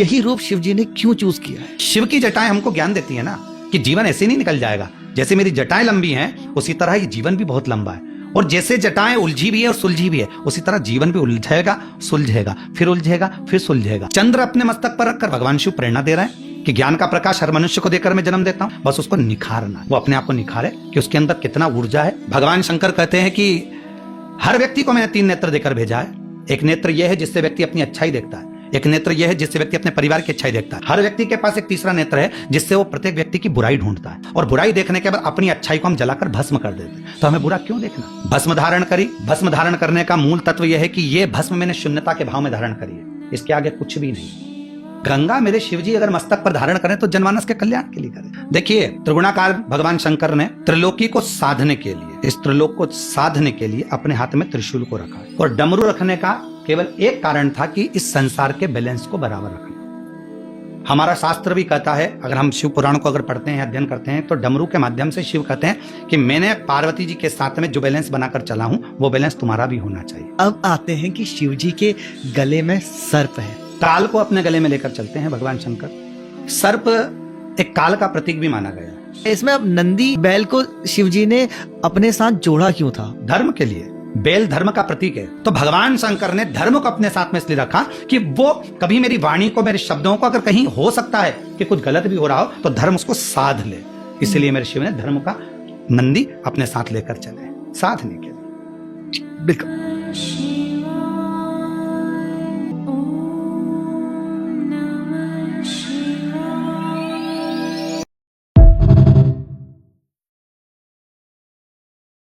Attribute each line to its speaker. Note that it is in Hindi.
Speaker 1: यही रूप शिव जी ने क्यों चूज किया है?
Speaker 2: शिव की जटाएं हमको ज्ञान देती है ना कि जीवन ऐसे नहीं निकल जाएगा। जैसे मेरी जटाएं लंबी हैं उसी तरह ये जीवन भी बहुत लंबा है, और जैसे जटाएं उलझी भी है और सुलझी भी है उसी तरह जीवन भी उलझेगा, सुलझेगा, फिर उलझेगा, फिर सुलझेगा। चंद्र अपने मस्तक पर रखकर भगवान शिव प्रेरणा दे रहे हैं कि ज्ञान का प्रकाश हर मनुष्य को देकर मैं जन्म देता हूं, बस उसको निखारना, वो अपने आप को निखारे कि उसके अंदर कितना ऊर्जा है। भगवान शंकर कहते हैं कि हर व्यक्ति को मैंने 3 नेत्र देकर भेजा है। एक नेत्र यह है जिससे व्यक्ति अपनी अच्छाई देखता है, एक नेत्र यह है जिससे व्यक्ति अपने परिवार की अच्छाई देखता है। हर व्यक्ति के पास एक तीसरा नेत्र है जिससे वो प्रत्येक व्यक्ति की बुराई ढूंढता है, और बुराई देखने के बाद अपनी अच्छाई को हम जलाकर भस्म कर देते हैं। तो हमें बुरा क्यों देखना? भस्म धारण करी। भस्म धारण करने का मूल तत्व यह है कि ये भस्म मैंने शून्यता के भाव में धारण करी है, इसके आगे कुछ भी नहीं। गंगा मेरे शिवजी अगर मस्तक पर धारण करें तो जनमानस के कल्याण के लिए करें। देखिए, त्रिगुणाकार भगवान शंकर ने त्रिलोकी को साधने के लिए, इस त्रिलोक को साधने के लिए अपने हाथ में त्रिशूल को रखा, और डमरू रखने का केवल एक कारण था कि इस संसार के बैलेंस को बराबर रखना। हमारा शास्त्र भी कहता है, अगर हम शिव पुराण को अगर पढ़ते हैं, अध्ययन करते हैं, तो डमरू के माध्यम से शिव कहते हैं कि मैंने पार्वती जी के साथ में जो बैलेंस बनाकर चला हूं वो बैलेंस तुम्हारा भी होना चाहिए।
Speaker 1: अब आते हैं कि शिव जी के गले में सर्प है।
Speaker 2: काल को अपने गले में लेकर चलते हैं भगवान शंकर। सर्प एक काल का प्रतीक भी माना गया है।
Speaker 1: इसमें अब नंदी बैल को शिव जी ने अपने साथ जोड़ा क्यों था?
Speaker 2: धर्म के लिए। बैल धर्म का प्रतीक है, तो भगवान शंकर ने धर्म को अपने साथ में इसलिए रखा कि वो कभी मेरी वाणी को, मेरे शब्दों को, अगर कहीं हो सकता है कि कुछ गलत भी हो रहा हो तो धर्म उसको साध ले। इसलिए मेरे शिव ने धर्म का नंदी अपने साथ लेकर चले साधने के लिए।
Speaker 1: बिल्कुल।